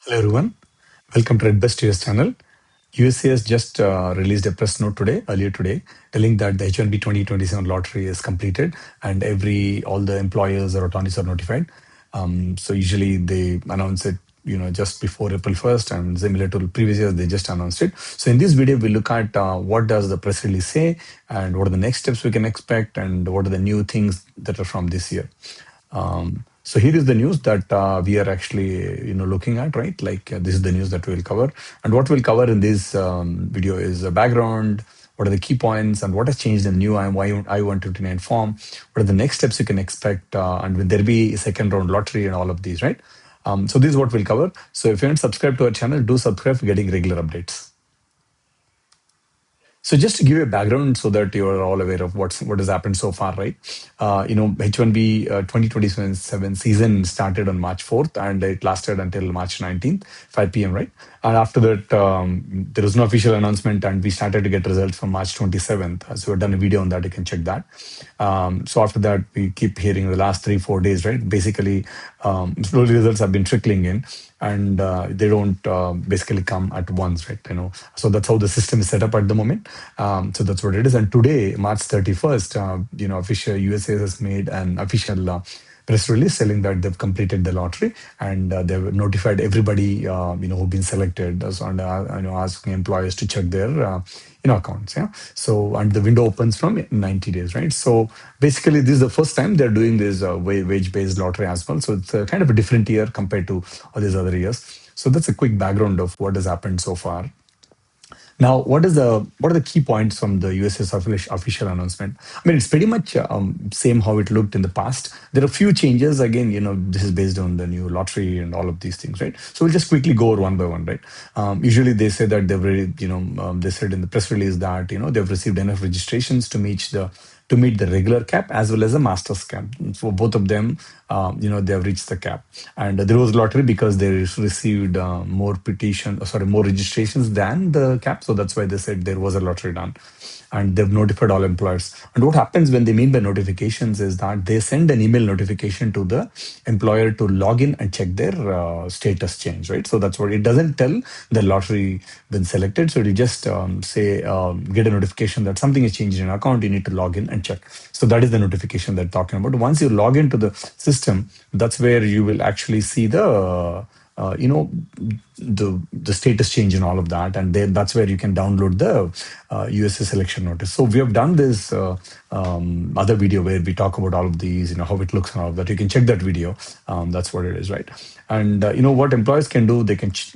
Hello everyone, welcome to Red Best US channel. USCIS just released a press note earlier today, telling that the H1B 2027 lottery is completed and all the employers or attorneys are notified. So usually they announce it, just before April 1st, and similar to previous years, they just announced it. So in this video, we look at what does the press release say, and what are the next steps we can expect, and what are the new things that are from this year. So here is the news that we are actually, looking at, right? Like this is the news that we'll cover, and what we'll cover in this video is a background. What are the key points, and what has changed in the new I-129 form? What are the next steps you can expect, and will there be a second round lottery and all of these, right? So this is what we'll cover. So if you haven't subscribed to our channel, do subscribe for getting regular updates. So just to give you a background so that you are all aware of what has happened so far, right? H1B 2027 season started on March 4th and it lasted until March 19th, 5 p.m., right? And after that, there was no official announcement and we started to get results from March 27th. So we've done a video on that, you can check that. So after that, we keep hearing the last 3-4 days, right? Basically, slowly results have been trickling in and they don't basically come at once, right? So that's how the system is set up at the moment. So that's what it is. And today, March 31st, official USAID has made an official press release telling that they've completed the lottery and they've notified everybody, who've been selected, and asking employers to check their accounts. Yeah. So and the window opens from 90 days, right? So basically, this is the first time they're doing this wage-based lottery as well. So it's a kind of a different year compared to all these other years. So that's a quick background of what has happened so far. Now, what are the key points from the US's official announcement? I mean, it's pretty much same how it looked in the past. There are a few changes. Again, this is based on the new lottery and all of these things, right? So we'll just quickly go over one by one, right? Usually they say that they've already, they said in the press release that they've received enough registrations to meet the regular cap as well as the master's cap. For both of them, they have reached the cap. And there was lottery because they received more registrations than the cap. So that's why they said there was a lottery done. And they've notified all employers. And what happens when they mean by notifications is that they send an email notification to the employer to log in and check their status change, right? So that's what it doesn't tell the lottery been selected. So it just say get a notification that something has changed in your account. You need to log in and check. So that is the notification they're talking about. Once you log into the system, that's where you will actually see the the status change and all of that, and then that's where you can download the USS selection notice. So we have done this other video where we talk about all of these, how it looks and all of that. You can check that video. That's what it is, right? And what employers can do, they can check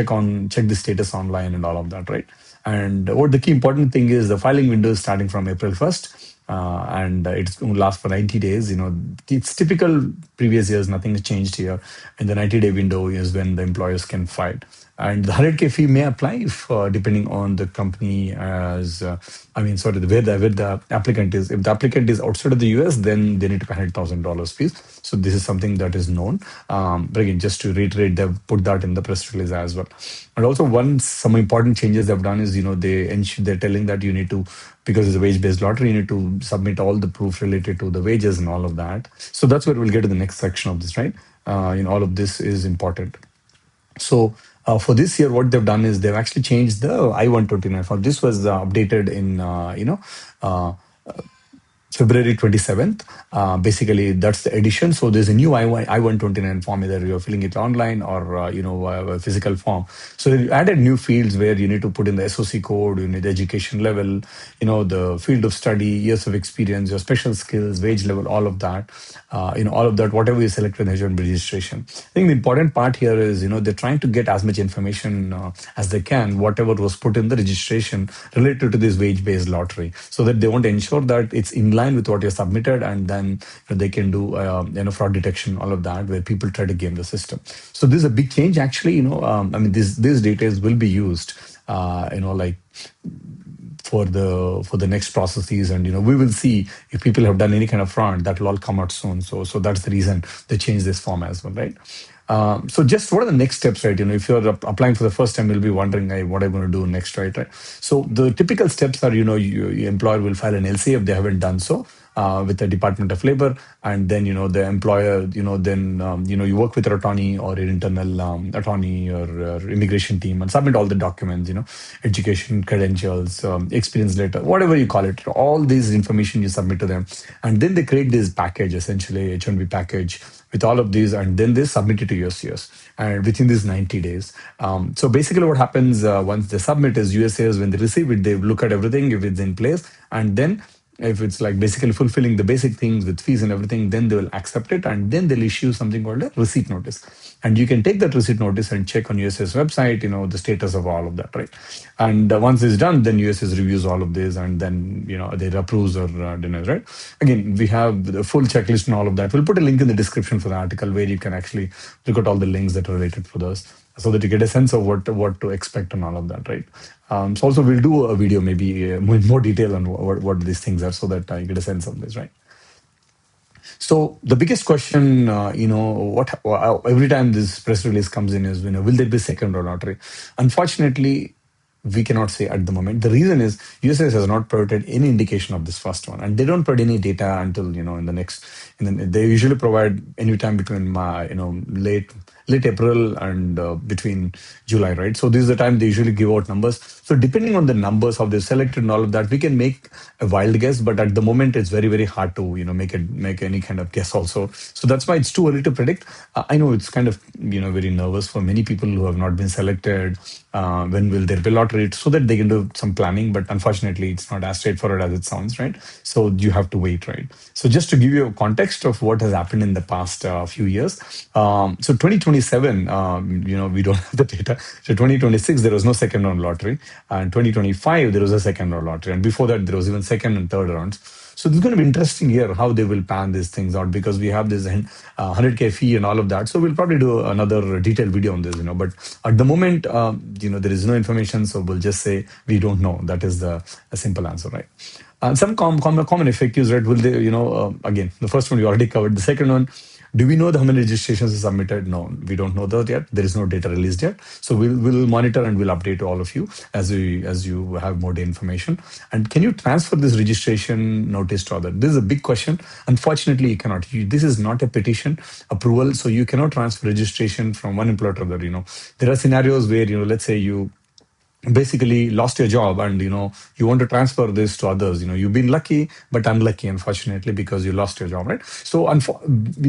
the status online and all of that, right? And what the key important thing is, the filing window is starting from April 1st. And it's going to last for 90 days. It's typical previous years, nothing has changed here. And the 90-day window is when the employers can file. And the 100K fee may apply if, depending on the company where the applicant is. If the applicant is outside of the US, then they need to pay $100,000 fees. So this is something that is known. But again, just to reiterate, they've put that in the press release as well. And also, some important changes they've done is, they're telling that you need to, because it's a wage-based lottery, you need to submit all the proof related to the wages and all of that. So that's where we'll get to the next section of this, right? All of this is important. So for this year, what they've done is they've actually changed the I-129 form. This was updated in, February 27th. Basically, that's the edition. So there's a new I-129 form, either you're filling it online or, a physical form. So they added new fields where you need to put in the SOC code, you need the education level, the field of study, years of experience, your special skills, wage level, all of that. All of that, whatever you select with H1B registration. I think the important part here is, they're trying to get as much information as they can, whatever was put in the registration related to this wage-based lottery, so that they want to ensure that it's in line with what you submitted, and then they can do fraud detection, all of that, where people try to game the system. So this is a big change, actually. These details will be used, for the next processes, and we will see if people have done any kind of fraud. That will all come out soon. So that's the reason they changed this form as well, right? So just what are the next steps, right? If you're applying for the first time, you'll be wondering, hey, what am I going to do next, right? So the typical steps are, your employer will file an LC if they haven't done so. with the Department of Labor, and then the employer, then you work with your attorney or your internal attorney or immigration team and submit all the documents, education credentials, experience letter, whatever you call it. All these information you submit to them, and then they create this package, essentially H1B package with all of these, and then they submit it to USCIS, and within these 90 days. So basically, what happens once they submit is USCIS, when they receive it, they look at everything if it's in place, and then if it's like basically fulfilling the basic things with fees and everything, then they will accept it, and then they'll issue something called a receipt notice. And you can take that receipt notice and check on USCIS website, the status of all of that, right? And once it's done, then USCIS reviews all of this, and then they approves or denies, right? Again, we have the full checklist and all of that. We'll put a link in the description for the article where you can actually look at all the links that are related for those, so that you get a sense of what to expect and all of that, right? So also we'll do a video maybe with more detail on what these things are, so that you get a sense of this, right? So the biggest question, what every time this press release comes in is, will there be second round lottery? Unfortunately, we cannot say at the moment. The reason is USCIS has not provided any indication of this first one, and they don't provide any data until in the next. They usually provide any time between late April and between July, right? So this is the time they usually give out numbers. So depending on the numbers, how they're selected and all of that, we can make a wild guess. But at the moment, it's very, very hard to make any kind of guess also. So that's why it's too early to predict. I know it's kind of very nervous for many people who have not been selected. When will there be lottery, so that they can do some planning? But unfortunately, it's not as straightforward as it sounds, right? So you have to wait, right? So just to give you a context of what has happened in the past few years. So 2027, we don't have the data. So 2026, there was no second round lottery. And 2025, there was a second round lottery. And before that, there was even second and third rounds. So this is going to be interesting here how they will pan these things out, because we have this 100K fee and all of that. So we'll probably do another detailed video on this, But at the moment, there is no information. So we'll just say we don't know. That is a simple answer, right? Some common FAQs, right? Will they, again, the first one we already covered. The second one, do we know how many registrations are submitted? No, we don't know that yet. There is no data released yet. So we'll monitor and we'll update all of you as you have more information. And can you transfer this registration notice to other? This is a big question. Unfortunately, you cannot. This is not a petition approval, so you cannot transfer registration from one employer to other. There are scenarios where let's say you basically lost your job, and you want to transfer this to others. You've been lucky but unlucky, unfortunately, because you lost your job, right? So in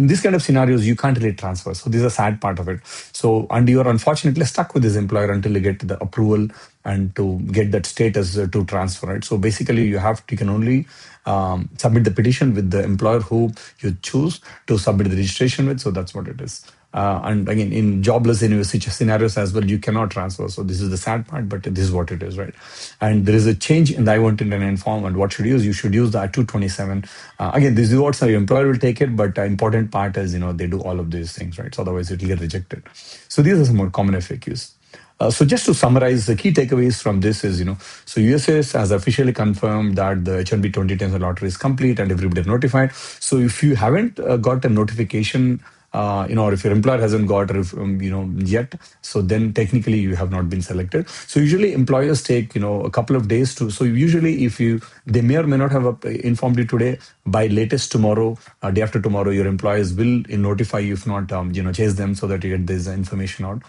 this kind of scenarios, you can't really transfer. So this is a sad part of it. So, and you're unfortunately stuck with this employer until you get the approval and to get that status to transfer, right? So basically you can only submit the petition with the employer who you choose to submit the registration with. So that's what it is. And again, in jobless scenarios as well, you cannot transfer. So this is the sad part, but this is what it is, right? And there is a change in the I-129 form, and what should you use? You should use the I-227. Again, this is what your employer will take it, but the important part is, they do all of these things, right? So otherwise it will get rejected. So these are some more common FAQs. So just to summarize, the key takeaways from this is, so USCIS has officially confirmed that the H1B 2010 lottery is complete and everybody is notified. So if you haven't got a notification, or if your employer hasn't got, yet, so then technically you have not been selected. So usually employers take, a couple of days to, so usually they may or may not have informed you today, by latest tomorrow, day after tomorrow, your employers will notify you, if not, chase them so that you get this information out.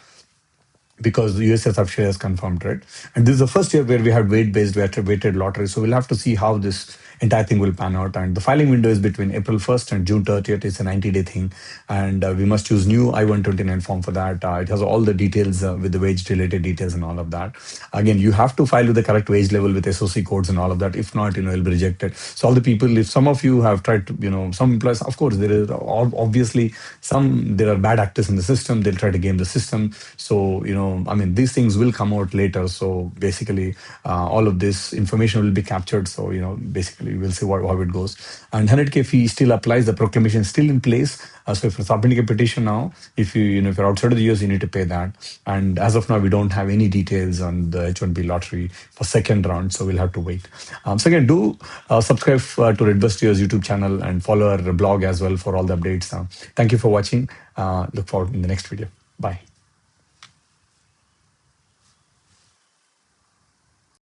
Because the USS official has confirmed, right? And this is the first year where we had weighted lottery. So we'll have to see how this entire thing will pan out. And the filing window is between April 1st and June 30th. It's a 90-day thing. And we must use new I-129 form for that. It has all the details with the wage-related details and all of that. Again, you have to file with the correct wage level with SOC codes and all of that. If not, it'll be rejected. So all the people, if some of you have tried to, some employees, of course, there is obviously there are bad actors in the system. They'll try to game the system. So, these things will come out later. So basically, all of this information will be captured. So, basically, we'll see how it goes. And 100K fee still applies. The proclamation is still in place. So if you're submitting a petition now, if if you're outside of the US, you need to pay that. And as of now, we don't have any details on the H1B lottery for second round. So we'll have to wait. So again, do subscribe to Redbus Studios YouTube channel and follow our blog as well for all the updates. Thank you for watching. Look forward in the next video. Bye.